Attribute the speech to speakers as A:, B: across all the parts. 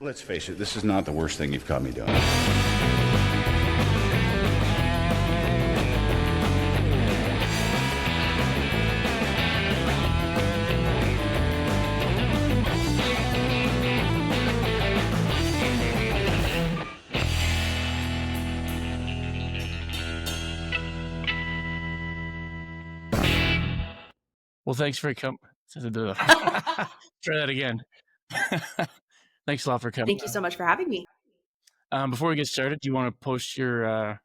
A: Let's face it, this is not the worst thing you've caught me doing.
B: Well, thanks for coming. Try that again. Thanks a lot for coming.
C: Thank you so much for having me.
B: Before we get started, do you want to post your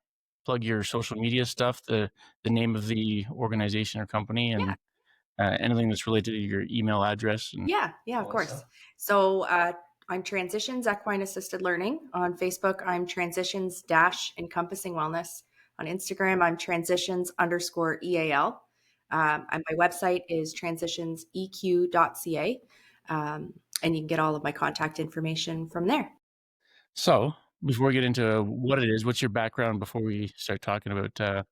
B: plug your social media stuff, the name of the organization or company, and anything that's related to your email address? And
C: yeah, of course. Stuff. So I'm Transitions Equine-Assisted Learning. On Facebook, I'm Transitions-Encompassing Wellness. On Instagram, I'm Transitions_EAL. And my website is transitionseq.ca. And you can get all of my contact information from there.
B: So before we get into what it is, what's your background before we start talking about?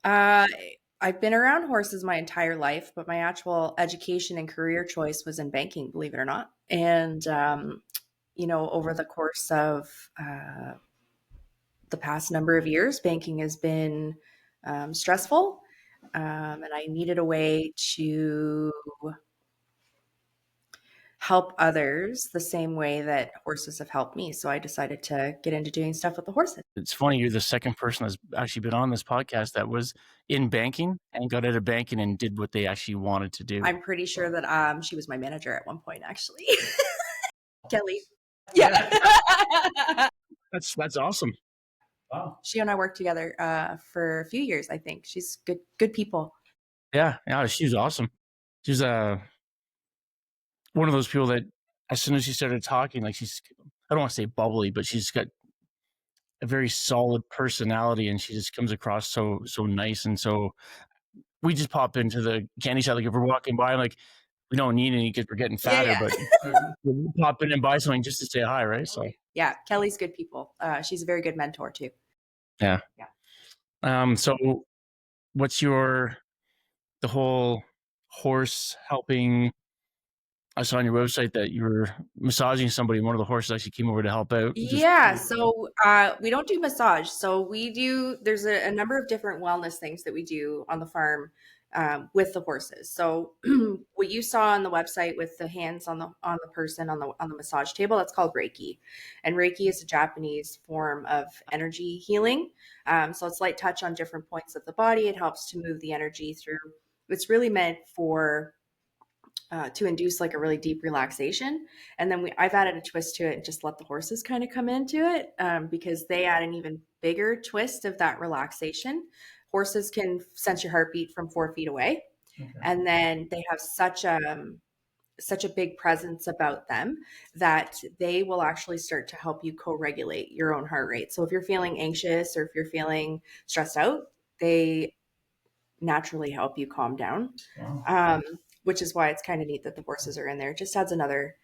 C: I've been around horses my entire life, but my actual education and career choice was in banking, believe it or not. And, over the course of the past number of years, banking has been stressful. And I needed a way to help others the same way that horses have helped me. So I decided to get into doing stuff with the horses.
B: It's funny, you're the second person that's actually been on this podcast that was in banking and got out of banking and did what they actually wanted to do.
C: I'm pretty sure that she was my manager at one point, actually. Kelly. Yeah.
B: That's awesome.
C: Wow. She and I worked together for a few years, I think. She's good people.
B: Yeah, she's awesome. She's one of those people that as soon as she started talking, like I don't want to say bubbly, but she's got a very solid personality and she just comes across so nice. And so we just pop into the candy shop, like if we're walking by, like we don't need any because we're getting fatter, but we'll pop in and buy something just to say hi, right? So
C: yeah, Kelly's good people. She's a very good mentor too.
B: Yeah. So what's the whole horse helping? I saw on your website that you were massaging somebody. One of the horses actually came over to help out.
C: So we don't do massage. So there's a number of different wellness things that we do on the farm with the horses. So what you saw on the website with the hands on the person on the massage table, that's called Reiki. And Reiki is a Japanese form of energy healing. So it's light touch on different points of the body. It helps to move the energy through. It's really meant for to induce like a really deep relaxation. And then I've added a twist to it and just let the horses kind of come into it because they add an even bigger twist of that relaxation. Horses can sense your heartbeat from 4 feet away. Okay. And then they have such a big presence about them that they will actually start to help you co-regulate your own heart rate. So if you're feeling anxious or if you're feeling stressed out, they naturally help you calm down. Wow. Which is why it's kind of neat that the horses are in there. It just adds another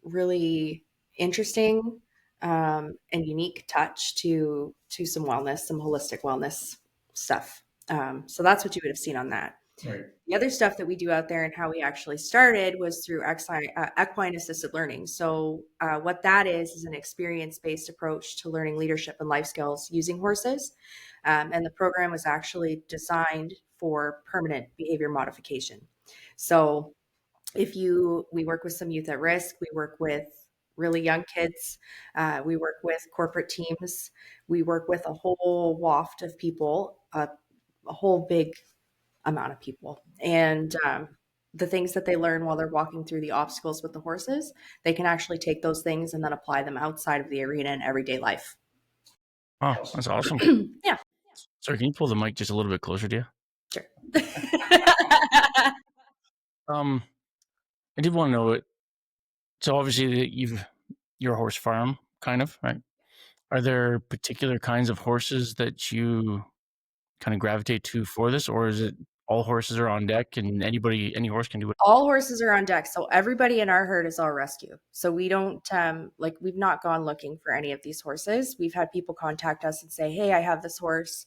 C: really interesting and unique touch to some wellness, some holistic wellness stuff. So that's what you would have seen on that. Right. The other stuff that we do out there and how we actually started was through equine-assisted learning. So what that is an experience-based approach to learning leadership and life skills using horses. And the program was actually designed for permanent behavior modification. So we work with some youth at risk, we work with really young kids, we work with corporate teams, we work with a whole waft of people, a whole big amount of people. And the things that they learn while they're walking through the obstacles with the horses, they can actually take those things and then apply them outside of the arena in everyday life.
B: Oh, that's awesome.
C: Yeah.
B: Sorry, can you pull the mic just a little bit closer to you?
C: Sure.
B: I did want to know it. So obviously you're a horse farm, kind of, right? Are there particular kinds of horses that you kind of gravitate to for this, or is it all horses are on deck and any horse can do it?
C: All horses are on deck. So everybody in our herd is all rescue. So we don't we've not gone looking for any of these horses. We've had people contact us and say, hey, I have this horse.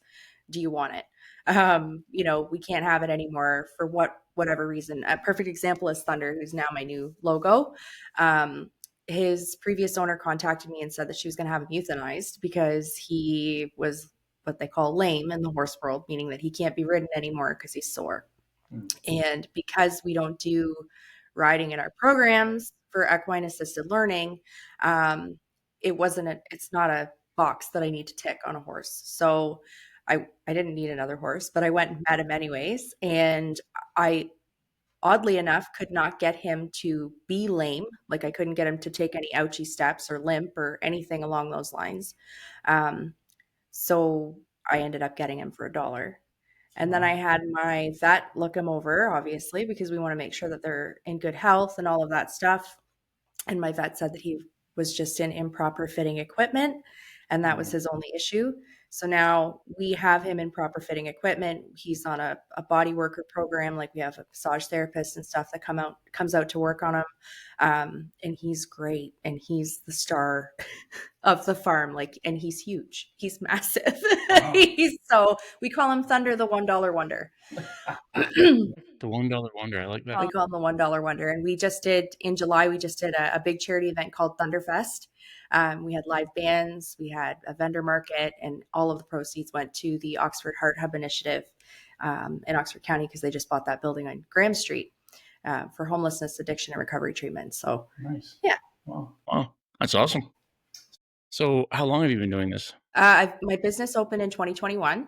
C: Do you want it? We can't have it anymore for whatever reason. A perfect example is Thunder, who's now my new logo. his previous owner contacted me and said that she was going to have him euthanized because he was what they call lame in the horse world, meaning that he can't be ridden anymore because he's sore. And because we don't do riding in our programs for equine assisted learning, it's not a box that I need to tick on a horse. So I didn't need another horse, but I went and met him anyways. And I, oddly enough, could not get him to be lame. Like I couldn't get him to take any ouchy steps or limp or anything along those lines. So I ended up getting him for $1. And then I had my vet look him over, obviously, because we want to make sure that they're in good health and all of that stuff. And my vet said that he was just in improper fitting equipment, and that was his only issue. So now we have him in proper fitting equipment. He's on a body worker program. Like we have a massage therapist and stuff that comes out to work on him. And he's great. And he's the star of the farm. Like, and he's huge. He's massive.
B: Wow.
C: So we call him Thunder, the $1 wonder.
B: The $1 wonder. I like that.
C: We call him the $1 wonder. And in July, we just did a big charity event called Thunderfest. We had live bands, we had a vendor market, and all of the proceeds went to the Oxford Heart Hub Initiative in Oxford County because they just bought that building on Graham Street for homelessness, addiction, and recovery treatment. So,
B: nice.
C: Yeah.
B: Wow. That's awesome. So how long have you been doing this?
C: My business opened in 2021,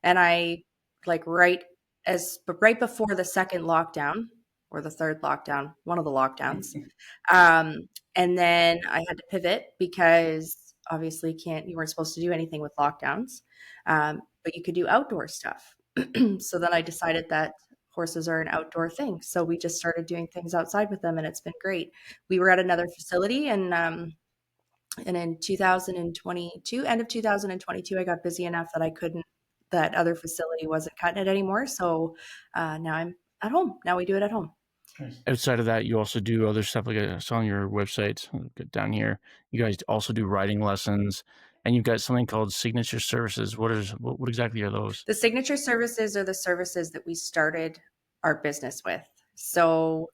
C: and I right before the second lockdown or the third lockdown, one of the lockdowns. And then I had to pivot because obviously you weren't supposed to do anything with lockdowns, but you could do outdoor stuff. So then I decided that horses are an outdoor thing. So we just started doing things outside with them, and it's been great. We were at another facility, and in 2022, end of 2022, I got busy enough that that other facility wasn't cutting it anymore. So now I'm at home. Now we do it at home.
B: Outside of that, you also do other stuff like I saw on your website down here. You guys also do riding lessons, and you've got something called signature services. What exactly are those?
C: The signature services are the services that we started our business with. So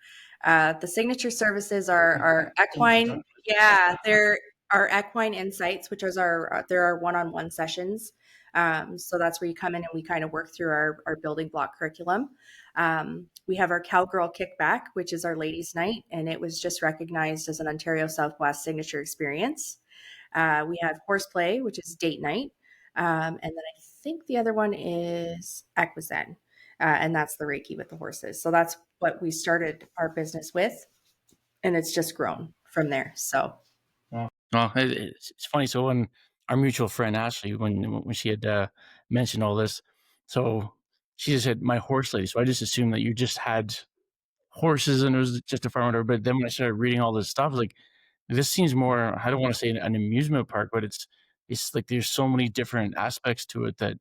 C: the signature services are equine. Yeah, they're our equine insights, which is there are one-on-one sessions. So that's where you come in and we kind of work through our building block curriculum. We have our Cowgirl Kickback, which is our ladies' night, and it was just recognized as an Ontario Southwest signature experience. We have Horseplay, which is date night. And then I think the other one is Equizen, and that's the Reiki with the horses. So that's what we started our business with, and it's just grown from there. So,
B: it's funny. So when our mutual friend Ashley, when she had mentioned all this, so she just said my horse lady. So I just assumed that you just had horses and it was just a farm. But then when I started reading all this stuff, like this seems more. I don't want to say an amusement park, but it's like there's so many different aspects to it that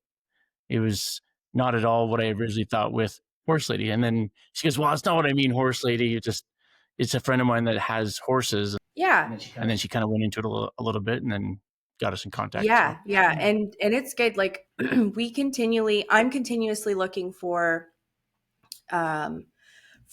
B: it was not at all what I originally thought with horse lady. And then she goes, "Well, it's not what I mean, horse lady. It's a friend of mine that has horses."
C: Yeah.
B: And then she kind of went into it a little bit and then got us in contact.
C: Yeah. Yeah. And it's good. Like I'm continuously looking for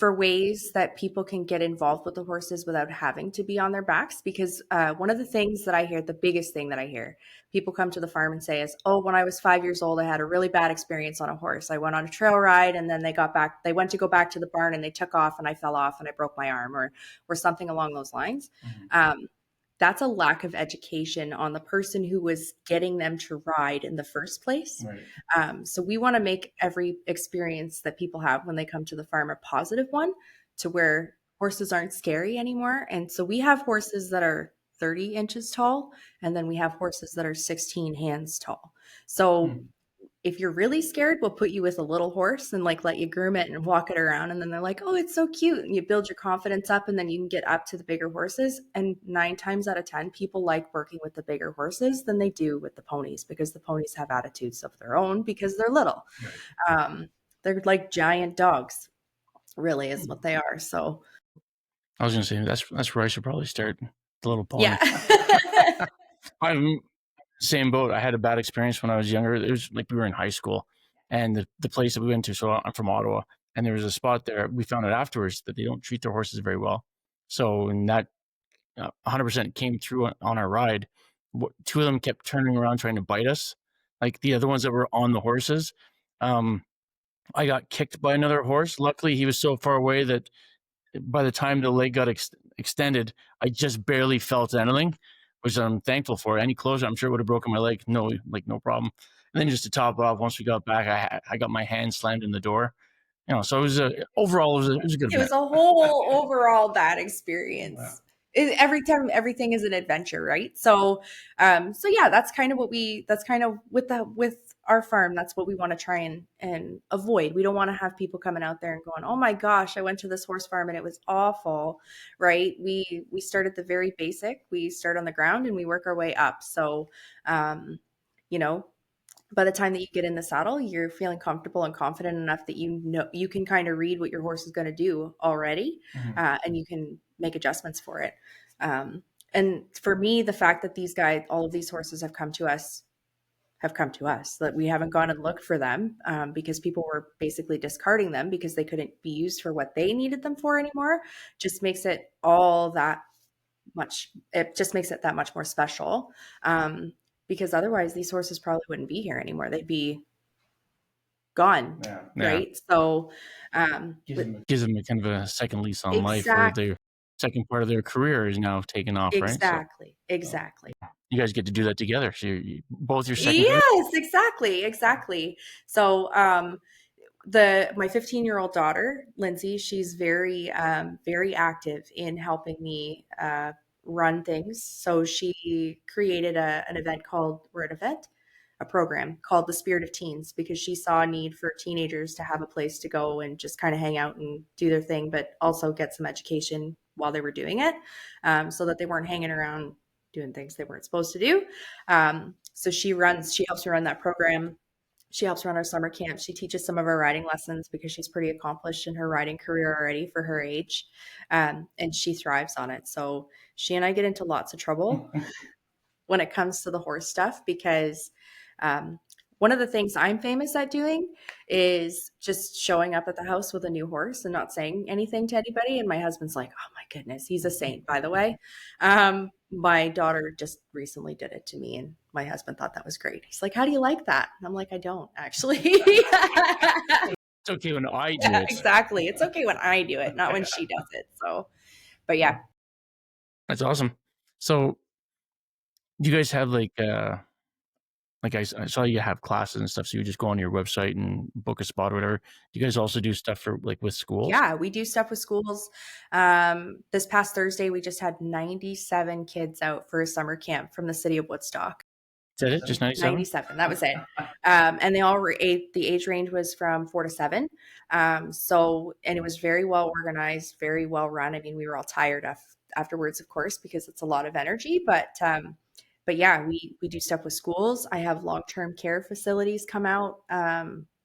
C: ways that people can get involved with the horses without having to be on their backs. Because one of the things that I hear, the biggest thing that I hear people come to the farm and say is, oh, when I was 5 years old, I had a really bad experience on a horse. I went on a trail ride and then they went to go back to the barn and they took off and I fell off and I broke my arm or something along those lines. Mm-hmm. That's a lack of education on the person who was getting them to ride in the first place. Right. So we want to make every experience that people have when they come to the farm a positive one, to where horses aren't scary anymore. And so we have horses that are 30 inches tall, and then we have horses that are 16 hands tall. So if you're really scared, we'll put you with a little horse and let you groom it and walk it around. And then they're like, oh, it's so cute. And you build your confidence up and then you can get up to the bigger horses. And 9 times out of 10, people like working with the bigger horses than they do with the ponies, because the ponies have attitudes of their own because they're little. Right. They're like giant dogs, really is what they are. So
B: I was going to say, that's where I should probably start, the little pony.
C: Yeah.
B: I'm same boat. I had a bad experience when I was younger. It was like we were in high school, and the place that we went to, so I'm from Ottawa, and there was a spot there. We found out afterwards that they don't treat their horses very well. So, and that 100% came through on our ride. Two of them kept turning around trying to bite us, like the other ones that were on the horses. I got kicked by another horse. Luckily, he was so far away that by the time the leg got extended, I just barely felt anything, which I'm thankful for. Any closer, I'm sure would have broken my leg. No problem. And then just to top it off, once we got back, I got my hand slammed in the door. So it was overall it was a good
C: It was
B: event.
C: a whole overall bad experience.
B: Wow.
C: Every time, everything is an adventure, right? So yeah, that's kind of with our farm, that's what we want to try and avoid. We don't want to have people coming out there and going, oh my gosh, I went to this horse farm and it was awful, right? We start at the very basic. We start on the ground and we work our way up. So you know, by the time that you get in the saddle, you're feeling comfortable and confident enough that you can kind of read what your horse is going to do already, and you can make adjustments for it. And for me, the fact that all of these horses have come to us, that we haven't gone and looked for them, because people were basically discarding them because they couldn't be used for what they needed them for anymore, just makes it that much more special. Because otherwise these horses probably wouldn't be here anymore. They'd be gone.
B: Yeah.
C: Right. So
B: Gives them a kind of a second lease on life, or their second part of their career is now taken off, right?
C: Exactly.
B: You guys get to do that together. So you're both your second.
C: Yes, exactly. So my 15-year-old daughter, Lindsay, she's very active in helping me run things. So she created a program called the Spirit of Teens, because she saw a need for teenagers to have a place to go and just kind of hang out and do their thing, but also get some education while they were doing it, so that they weren't hanging around doing things they weren't supposed to do. So she helps me run that program. She helps run our summer camp. She teaches some of our riding lessons because she's pretty accomplished in her riding career already for her age. And she thrives on it. So she and I get into lots of trouble when it comes to the horse stuff, because one of the things I'm famous at doing is just showing up at the house with a new horse and not saying anything to anybody. And my husband's like, oh my goodness, he's a saint, by the way. My daughter just recently did it to me, and my husband thought that was great. He's like, how do you like that? And I'm like, I don't actually.
B: It's okay when I do it.
C: Exactly. It's okay when I do it, not when she does it. So, but yeah.
B: That's awesome. So do you guys have like I saw you have classes and stuff, so you just go on your website and book a spot or whatever. Do you guys also do stuff for with schools?
C: Yeah, we do stuff with schools. This past Thursday, we just had 97 kids out for a summer camp from the city of Woodstock.
B: Is that it? Just 97?
C: 97. That was it. And they all were the age range was from 4 to 7. And it was very well organized, very well run. I mean, we were all tired afterwards, of course, because it's a lot of energy, but yeah, we do stuff with schools. I have long-term care facilities come out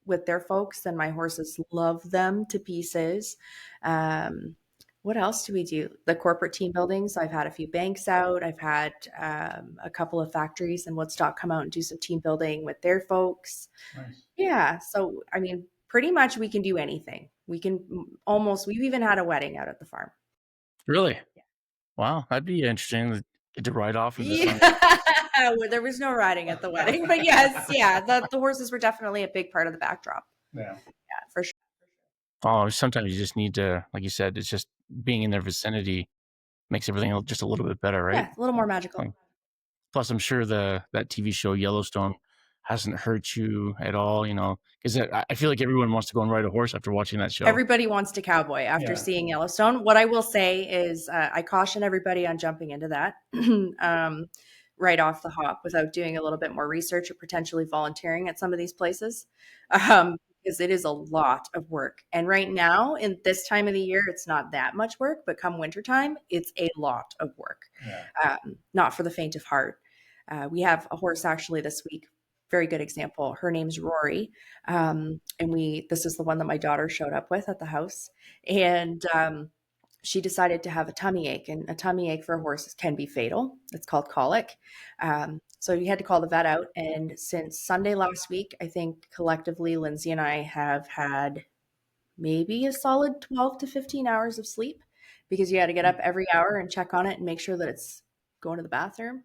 C: with their folks, and my horses love them to pieces. What else do we do? The corporate team buildings. I've had a few banks out. I've had a couple of factories in Woodstock come out and do some team building with their folks.
B: Nice.
C: Yeah. So, I mean, pretty much we can do anything. We've even had a wedding out at the farm.
B: Really? Yeah. Wow. That'd be interesting to ride off of this.
C: Yeah. There was no riding at the wedding, but yes, yeah, the horses were definitely a big part of the backdrop.
B: Yeah,
C: for sure.
B: Oh, sometimes you just need to, like you said, it's just being in their vicinity makes everything just a little bit better, right?
C: Yeah, a little more magical.
B: Plus, I'm sure that TV show Yellowstone hasn't hurt you at all, because I feel like everyone wants to go and ride a horse after watching that show.
C: Everybody wants to cowboy after seeing Yellowstone. What I will say is I caution everybody on jumping into that right off the hop without doing a little bit more research or potentially volunteering at some of these places, because it is a lot of work. And right now, in this time of the year, it's not that much work, but come wintertime, it's a lot of work. Yeah. Not for the faint of heart. We have a horse actually this week. Very good example. Her name's Rory. And this is the one that my daughter showed up with at the house. And she decided to have a tummy ache, and a tummy ache for a horse can be fatal. It's called colic. So we had to call the vet out. And since Sunday last week, I think collectively, Lindsay and I have had maybe a solid 12 to 15 hours of sleep. because you had to get up every hour and check on it and make sure that it's going to the bathroom.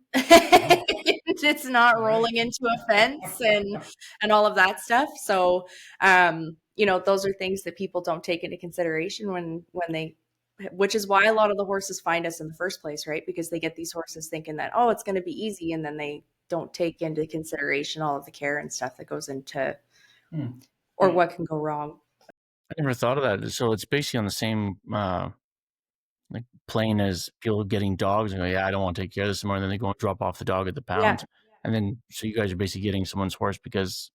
C: It's not rolling into a fence and all of that stuff. So, those are things that people don't take into consideration when they, which is why a lot of the horses find us in the first place, right? Because they get these horses thinking that, oh, it's going to be easy. And then they don't take into consideration all of the care and stuff that goes into, or what can go wrong.
B: I never thought of that. So it's basically on the same like plane as people getting dogs and go, yeah, I don't want to take care of this anymore. And then they go and drop off the dog at the pound. And then, so you guys are basically getting someone's horse because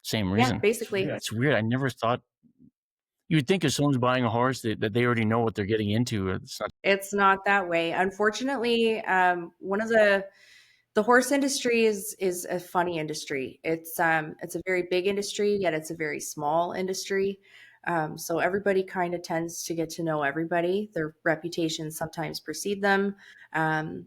B: same reason.
C: Yeah, basically.
B: It's weird. I never thought, you would think if someone's buying a horse that they already know what they're getting into.
C: It's not that way. Unfortunately, one of the horse industry is a funny industry. It's a very big industry, yet it's a very small industry. So everybody kind of tends to get to know everybody. Their reputations sometimes precede them, and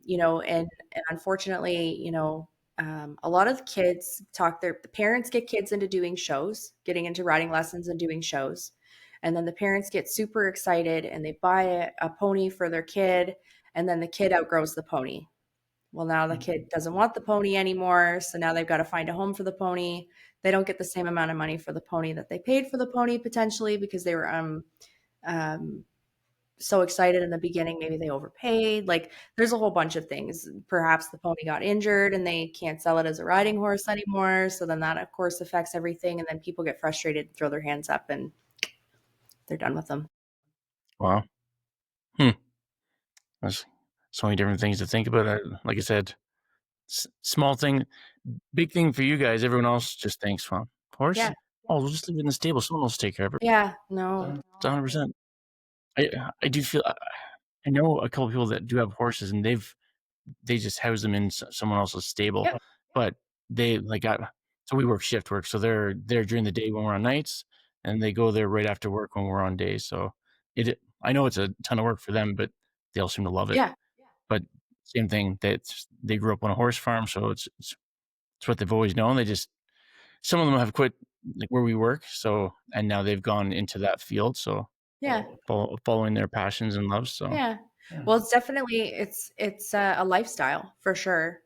C: unfortunately, a lot of the kids the parents get kids into doing shows, getting into riding lessons and doing shows. And then the parents get super excited and they buy a pony for their kid, and then the kid outgrows the pony. Well, now the kid doesn't want the pony anymore, so now they've got to find a home for the pony. They don't get the same amount of money for the pony that they paid for the pony potentially because they were so excited in the beginning. Maybe they overpaid. Like, there's a whole bunch of things. Perhaps the pony got injured and they can't sell it as a riding horse anymore. So then that, of course, affects everything. And then people get frustrated, throw their hands up, and they're done with them.
B: Wow. There's so many different things to think about. Like I said, small thing, big thing for you guys. Everyone else just thinks, well, horse?
C: Yeah.
B: Oh, we'll just leave it in the stable. Someone else take care of it.
C: Yeah, no.
B: It's 100%. I do feel, I know a couple people that do have horses and they just house them in someone else's stable.
C: Yep.
B: But they so we work shift work. So they're there during the day when we're on nights, and they go there right after work when we're on days. So I know it's a ton of work for them, but they all seem to love it.
C: Yeah.
B: But same thing, they grew up on a horse farm, so it's what they've always known. Some of them have quit like where we work, and now they've gone into that field. So
C: yeah,
B: following their passions and loves. So
C: yeah. Well, it's definitely it's a lifestyle for sure.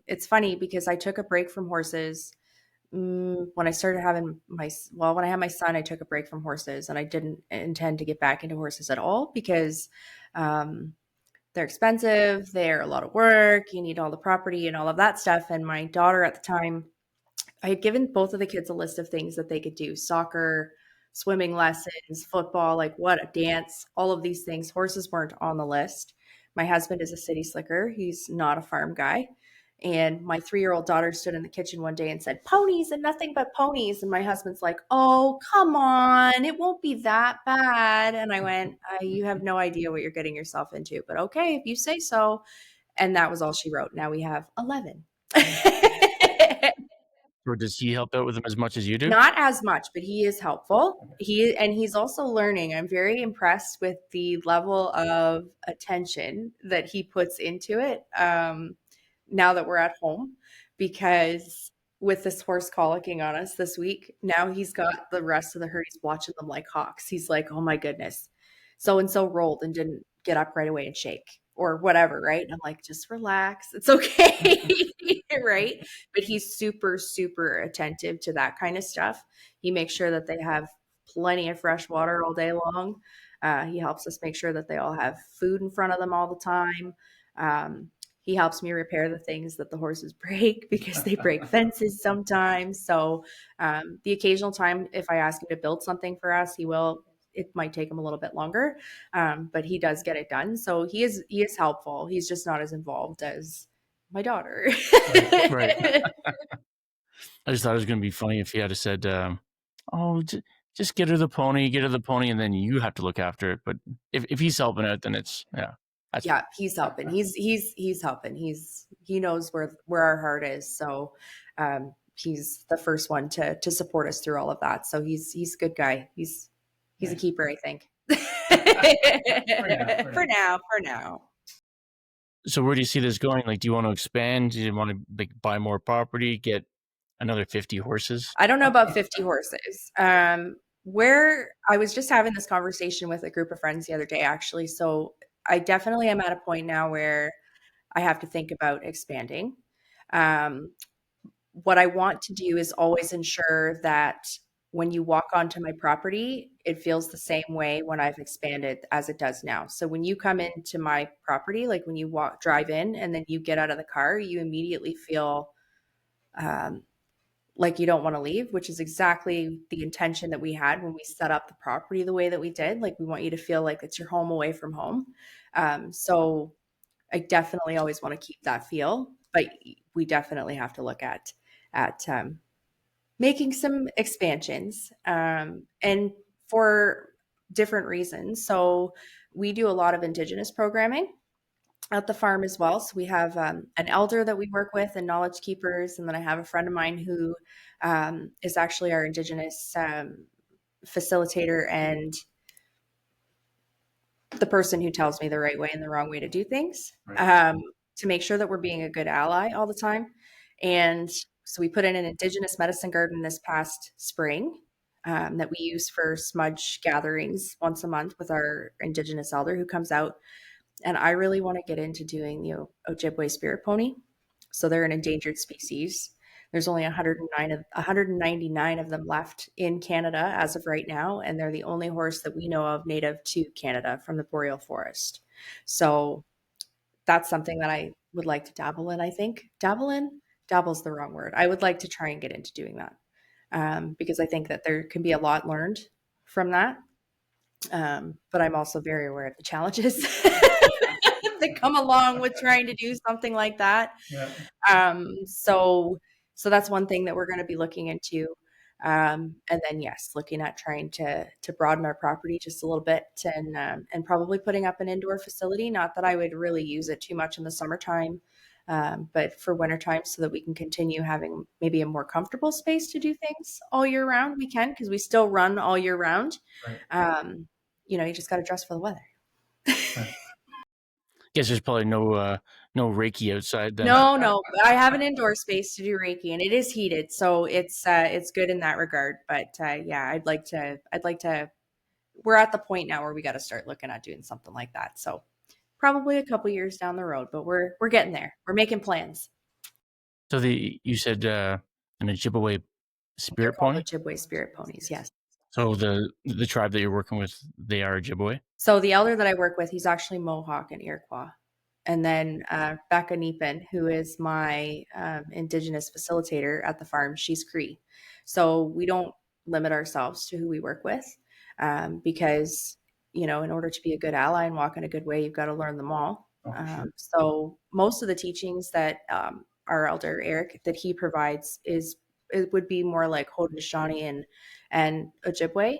C: It's funny because I took a break from horses when I started having when I had my son. I took a break from horses, and I didn't intend to get back into horses at all because they're expensive. They're a lot of work. You need all the property and all of that stuff. And my daughter at the time, I had given both of the kids a list of things that they could do: soccer, swimming lessons, football, like what, a dance, all of these things. Horses weren't on the list. My husband is a city slicker. He's not a farm guy. And my 3-year-old daughter stood in the kitchen one day and said, ponies and nothing but ponies. And my husband's like, oh, come on, it won't be that bad. And I went, you have no idea what you're getting yourself into, but okay, if you say so. And that was all she wrote. Now we have 11.
B: Or does he help out with them as much as you do?
C: Not as much, but he is helpful. He's also learning. I'm very impressed with the level of attention that he puts into it now that we're at home, because with this horse colicking on us this week, now he's got the rest of the herd. He's watching them like hawks. He's like, oh my goodness, so-and-so rolled and didn't get up right away and shake or whatever, right? And I'm like, just relax. It's okay. Right? But he's super, super attentive to that kind of stuff. He makes sure that they have plenty of fresh water all day long. He helps us make sure that they all have food in front of them all the time. He helps me repair the things that the horses break because they break fences sometimes. So the occasional time, if I ask him to build something for us, he will. It might take him a little bit longer, but he does get it done. So he is helpful. He's just not as involved as my daughter.
B: Right. I just thought it was going to be funny if he had said, oh, just get her the pony, and then you have to look after it. But if he's helping out, then it's, yeah.
C: Yeah, he's helping. He's helping. He knows where our heart is. So he's the first one to support us through all of that. So he's a good guy. He's a keeper, I think. For now.
B: So where do you see this going? Like, do you want to expand? Do you want to buy more property, get another 50 horses?
C: I don't know about 50 horses. where I was just having this conversation with a group of friends the other day, actually. So I definitely am at a point now where I have to think about expanding. Um, what I want to do is always ensure that when you walk onto my property, it feels the same way when I've expanded as it does now. So when you come into my property, like when you drive in and then you get out of the car, you immediately feel um, like you don't want to leave, which is exactly the intention that we had when we set up the property the way that we did. Like we want you to feel like it's your home away from home. So I definitely always want to keep that feel, but we definitely have to look at making some expansions, and for different reasons. So we do a lot of Indigenous programming at the farm as well. So we have an elder that we work with and knowledge keepers, and then I have a friend of mine who is actually our Indigenous facilitator and the person who tells me the right way and the wrong way to do things, to make sure that we're being a good ally all the time. And so we put in an Indigenous medicine garden this past spring, that we use for smudge gatherings once a month with our Indigenous elder who comes out. And I really want to get into doing the Ojibwe spirit pony. So they're an endangered species. There's only 199 of them left in Canada as of right now, and they're the only horse that we know of native to Canada from the boreal forest. So that's something that I would like to dabble in. I think dabble's the wrong word. I would like to try and get into doing that, because I think that there can be a lot learned from that. But I'm also very aware of the challenges that come along with trying to do something like that.
B: Yeah.
C: So that's one thing that we're going to be looking into. And then yes, looking at trying to broaden our property just a little bit, and probably putting up an indoor facility. Not that I would really use it too much in the summertime, but for wintertime, so that we can continue having maybe a more comfortable space to do things all year round. We can, because we still run all year round.
B: Right.
C: You just got to dress for the weather.
B: Guess there's probably no Reiki outside then.
C: No, I have an indoor space to do Reiki, and it is heated, so it's good in that regard. But yeah, I'd like to. We're at the point now where we got to start looking at doing something like that. So probably a couple years down the road, but we're getting there. We're making plans.
B: So you said an Ojibwe
C: They're
B: spirit
C: called
B: pony.
C: Ojibwe spirit ponies. Yes.
B: So the tribe that you're working with, they are Ojibwe.
C: So the elder that I work with, he's actually Mohawk and Iroquois. And then Becca Neepin, who is my Indigenous facilitator at the farm, she's Cree. So we don't limit ourselves to who we work with, because, in order to be a good ally and walk in a good way, you've got to learn them all.
B: Sure.
C: So most of the teachings that our elder Eric that he provides it would be more like Haudenosaunee and Ojibwe.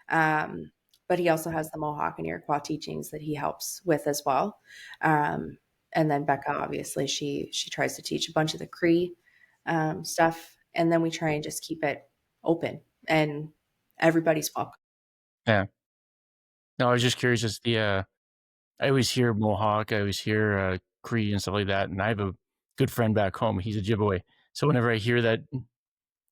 C: But he also has the Mohawk and Iroquois teachings that he helps with as well. And then Becca, obviously, she tries to teach a bunch of the Cree stuff, and then we try and just keep it open and everybody's welcome.
B: Yeah. No, I was just curious. As I always hear Mohawk, I always hear Cree and stuff like that, and I have a good friend back home. He's a Ojibwe, so whenever I hear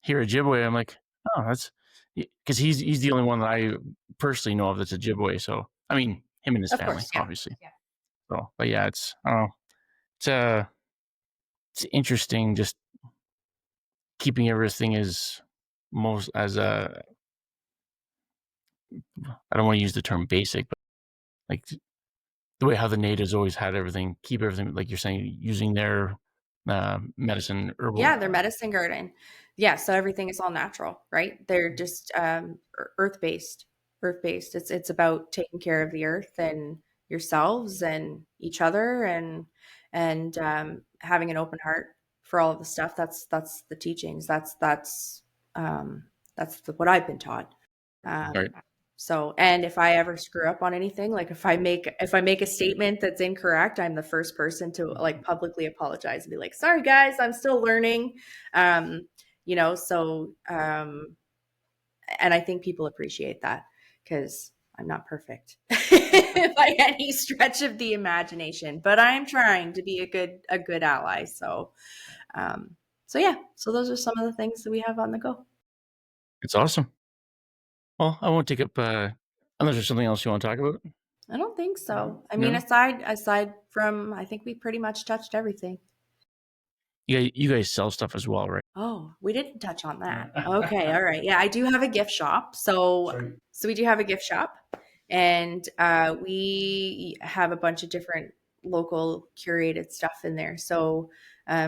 B: Ojibwe, I'm like, oh, that's because he's the only one that I personally know of that's a Ojibwe. So I mean, him and his
C: Of
B: family,
C: course, yeah.
B: obviously. So, but yeah, it's I don't know, it's interesting just keeping everything as I don't want to use the term basic, but like the way how the natives always had everything, keep everything like you're saying, using their medicine herbal.
C: Yeah, their medicine garden. Yeah, so everything is all natural, right? They're just earth based. Earth based. It's about taking care of the earth and yourselves and each other, and having an open heart for all of the stuff. That's the teachings. What I've been taught.
B: Right.
C: So, and if I ever screw up on anything, like if I make a statement that's incorrect, I'm the first person to like publicly apologize and be like, "Sorry guys, I'm still learning." And I think people appreciate that because I'm not perfect by any stretch of the imagination, but I'm trying to be a good ally. So yeah, so those are some of the things that we have on the go.
B: It's awesome. Well, I won't take up unless there's something else you want to talk about.
C: I don't think so. I
B: No?
C: mean, aside from, I think we pretty much touched everything.
B: You guys sell stuff as well, right?
C: Oh, we didn't touch on that. Okay, all right. Yeah, I do have a gift shop. So we do have a gift shop, and we have a bunch of different local curated stuff in there. So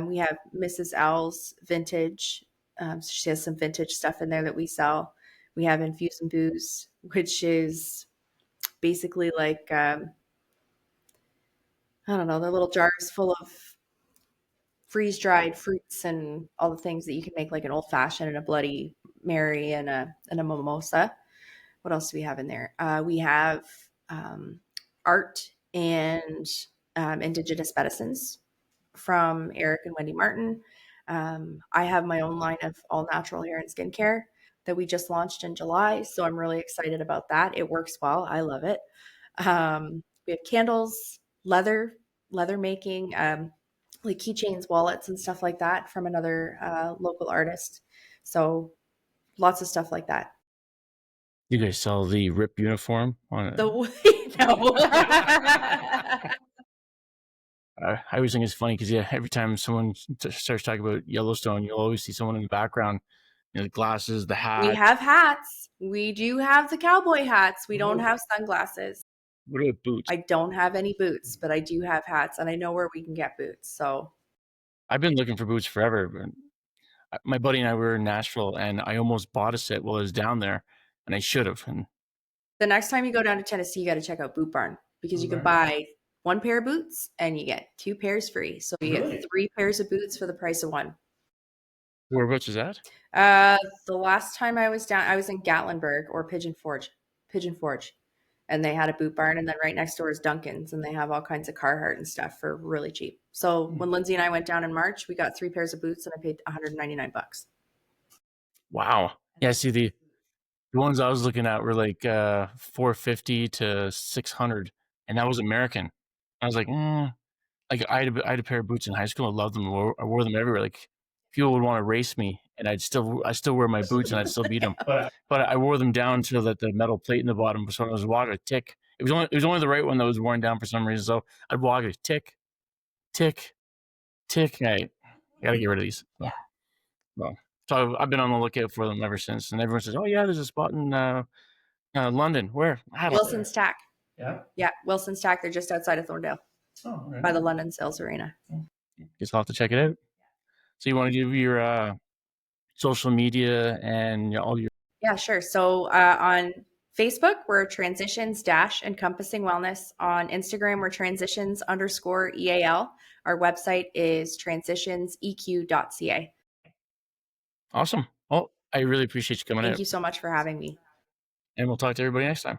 C: we have Mrs. L's vintage. So she has some vintage stuff in there that we sell. We have Infuse and Booze, which is basically like I don't know, they're little jars full of freeze dried fruits and all the things that you can make like an old fashioned and a Bloody Mary and a mimosa. What else do we have in there? We have art and indigenous medicines from Eric and Wendy Martin. I have my own line of all natural hair and skincare that we just launched in July. So I'm really excited about that. It works well. I love it. We have candles, leather making, like keychains, wallets, and stuff like that from another local artist. So lots of stuff like that.
B: You guys sell the RIP uniform on
C: The no.
B: I always think it's funny because every time someone starts talking about Yellowstone, you'll always see someone in the background, the glasses, the hat.
C: We have hats. We do have the cowboy hats. We don't have sunglasses.
B: What about boots?
C: I don't have any boots, but I do have hats, and I know where we can get boots. So
B: I've been looking for boots forever. But my buddy and I were in Nashville, and I almost bought a set while I was down there, and I should have. And
C: the next time you go down to Tennessee, you got to check out Boot Barn because you can buy one pair of boots and you get 2 pairs free. So you get 3 pairs of boots for the price of one.
B: Whereabouts is that?
C: The last time I was down, I was in Gatlinburg or Pigeon Forge, and they had a Boot Barn, and then right next door is Duncan's, and they have all kinds of Carhartt and stuff for really cheap. So when Lindsay and I went down in March, we got 3 pairs of boots, and I paid $199.
B: Wow. Yeah. See, the ones I was looking at were like $450 to $600, and that was American. I was like, like I had a pair of boots in high school. I loved them. I wore them everywhere. Like people would want to race me, and I still wear my boots, and I'd still beat them. But I wore them down so that the metal plate in the bottom, so when I was walking, I'd tick. It was only the right one that was worn down for some reason. So I'd walk, it tick, tick, tick. I gotta get rid of these.
C: Yeah.
B: Well, so I've been on the lookout for them ever since, and everyone says, "Oh yeah, there's a spot in London. Where?"
C: Wilson's Tack.
B: Yeah.
C: Yeah, Wilson's Tack. They're just outside of Thorndale by the London Sales Arena.
B: Guess I'll have to check it out. So you want to give your social media and all your...
C: Yeah, sure. So on Facebook, we're transitions-encompassing wellness. On Instagram, we're transitions_EAL. Our website is transitionseq.ca.
B: Awesome. Well, I really appreciate you coming out.
C: Thank you so much for having me.
B: And we'll talk to everybody next time.